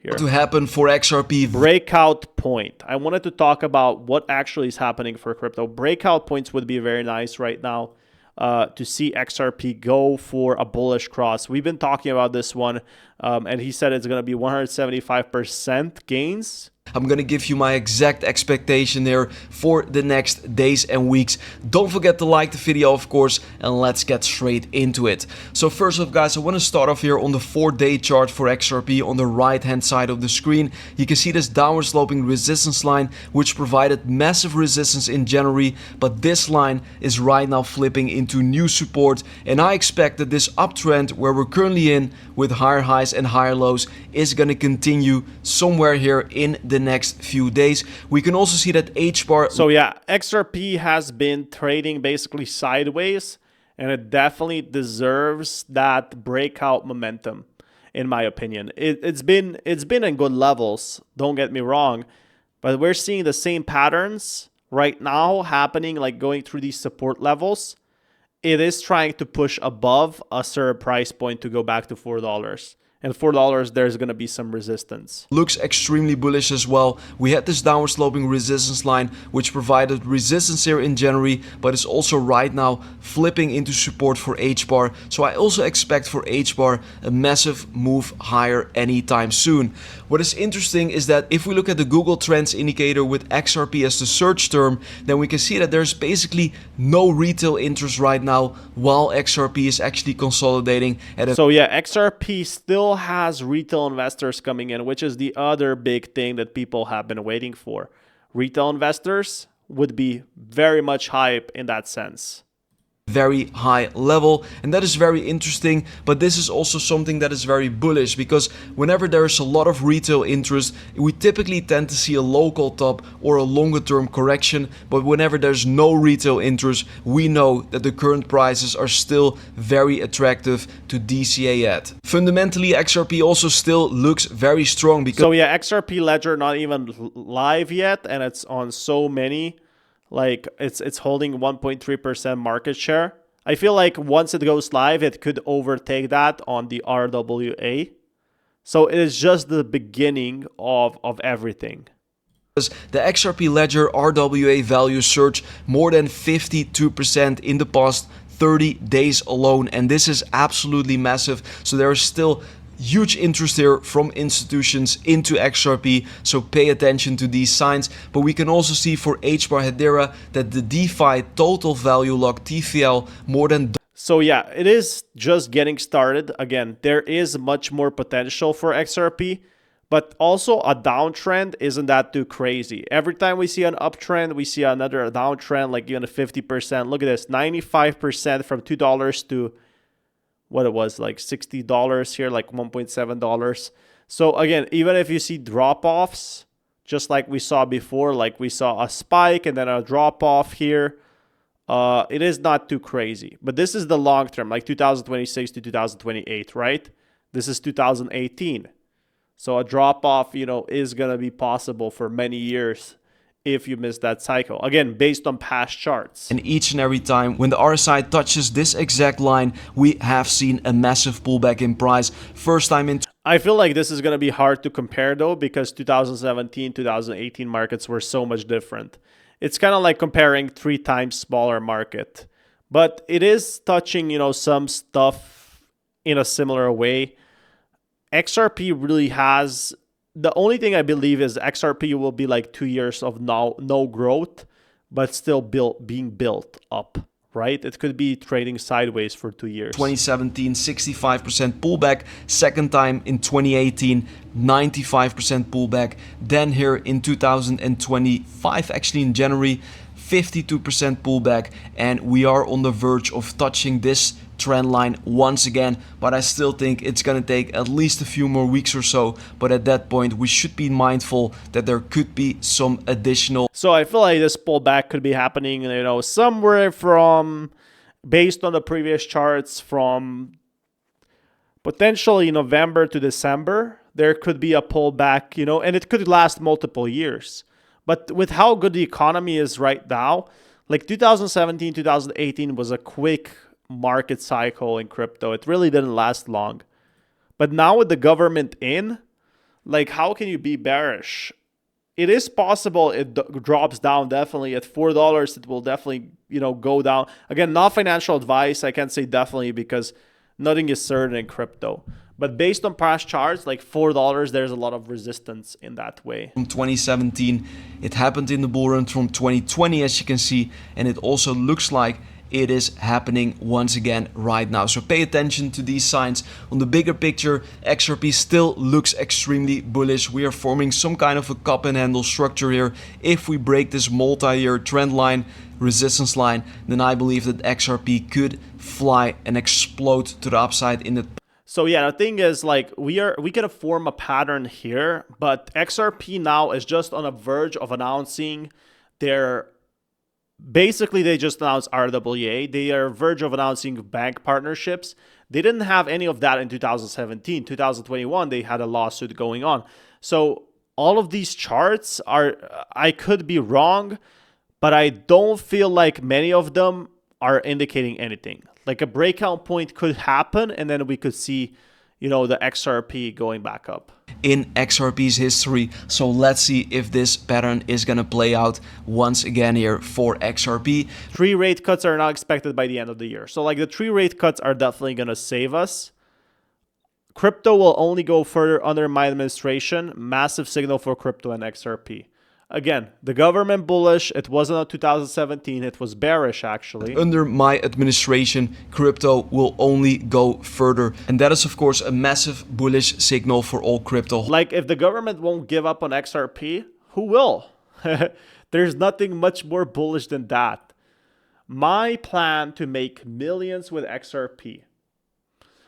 here. To happen for XRP. Breakout point. I wanted to talk about what actually is happening for crypto. Breakout points would be very nice right now to see XRP go for a bullish cross. We've been talking about this one, and he said it's going to be 175% gains. I'm going to give you my exact expectation there for the next days and weeks. Don't forget to like the video, of course, and let's get straight into it. So first off, guys, I want to start off here on the 4-day chart for XRP on the right hand side of the screen. You can see this downward sloping resistance line, which provided massive resistance in January, but this line is right now flipping into new support, and I expect that this uptrend where we're currently in with higher highs and higher lows is going to continue somewhere here in the next few days. We can also see that HBAR. So yeah, XRP has been trading basically sideways, and it definitely deserves that breakout momentum, in my opinion. It's been in good levels, don't get me wrong, but we're seeing the same patterns right now happening, like going through these support levels. It is trying to push above a certain price point to go back to $4. And $4, there's going to be some resistance. Looks extremely bullish as well. We had this downward sloping resistance line, which provided resistance here in January, but is also right now flipping into support for HBAR. So I also expect for HBAR a massive move higher anytime soon. What is interesting is that if we look at the Google Trends indicator with XRP as the search term, then we can see that there's basically no retail interest right now, while XRP is actually consolidating. So yeah, XRP still has retail investors coming in, which is the other big thing that people have been waiting for. Retail investors would be very much hype in that sense. Very high level, and that is very interesting, but this is also something that is very bullish, because whenever there is a lot of retail interest, we typically tend to see a local top or a longer term correction, but whenever there's no retail interest, we know that the current prices are still very attractive to DCA at. Fundamentally, XRP also still looks very strong because so yeah, XRP ledger not even live yet, and it's on so many. Like it's holding 1.3% market share. I feel like once it goes live, it could overtake that on the RWA. So it is just the beginning of everything. The XRP ledger RWA value surged more than 52% in the past 30 days alone, and this is absolutely massive. So there is still huge interest here from institutions into XRP, so pay attention to these signs. But we can also see for HBAR Hedera that the DeFi total value lock TVL more than. So yeah, it is just getting started. Again, there is much more potential for XRP, but also a downtrend isn't that too crazy. Every time we see an uptrend, we see another downtrend, like even a 50%. Look at this, 95% from $2 to what it was, like $60 here, like $1.7. So again, even if you see drop-offs, just like we saw before, like we saw a spike and then a drop-off here, it is not too crazy. But this is the long term, like 2026 to 2028, right? This is 2018. So a drop-off, you know, is going to be possible for many years if you miss that cycle. Again, based on past charts. And each and every time when the RSI touches this exact line, we have seen a massive pullback in price. First time in. I feel like this is going to be hard to compare though, because 2017, 2018 markets were so much different. It's kind of like comparing 3 times smaller market, but it is touching, you know, some stuff in a similar way. XRP really has. The only thing I believe is XRP will be like 2 years of no growth, but still being built up, right? It could be trading sideways for 2 years. 2017, 65% pullback. Second time in 2018, 95% pullback. Then here in 2025, actually in January, 52% pullback. And we are on the verge of touching this trend line once again, but I still think it's going to take at least a few more weeks or so. But at that point, we should be mindful that there could be some additional. So I feel like this pullback could be happening, you know, somewhere from, based on the previous charts, from potentially November to December. There could be a pullback, you know, and it could last multiple years. But with how good the economy is right now, like 2017, 2018 was a quick market cycle in crypto. It really didn't last long. But now with the government in, Like, how can you be bearish? It is possible it drops down definitely. At $4, it will definitely, go down. Again, not financial advice. I can't say definitely because nothing is certain in crypto. But based on past charts, like $4, there's a lot of resistance in that way. From 2017, it happened in the bull run from 2020, as you can see, and it also looks like it is happening once again right now. So pay attention to these signs. On the bigger picture, XRP still looks extremely bullish. We are forming some kind of a cup and handle structure here. If we break this multi-year trend line, resistance line, then I believe that XRP could fly and explode to the upside in the... So yeah, the thing is, like, we can form a pattern here, but XRP now is just on the verge of announcing their... Basically, they just announced RWA. They are verge of announcing bank partnerships. They didn't have any of that in 2017. 2021, they had a lawsuit going on. So all of these charts are, I could be wrong, but I don't feel like many of them are indicating anything. Like a breakout point could happen, and then we could see, the XRP going back up in XRP's history. So let's see if this pattern is going to play out once again here for XRP. 3 rate cuts are not expected by the end of the year. So like the 3 rate cuts are definitely going to save us. Crypto will only go further under my administration. Massive signal for crypto and XRP. Again, the government bullish. It wasn't in 2017. It was bearish, actually. Under my administration, crypto will only go further. And that is, of course, a massive bullish signal for all crypto. Like, if the government won't give up on XRP, who will? There's nothing much more bullish than that. My plan to make millions with XRP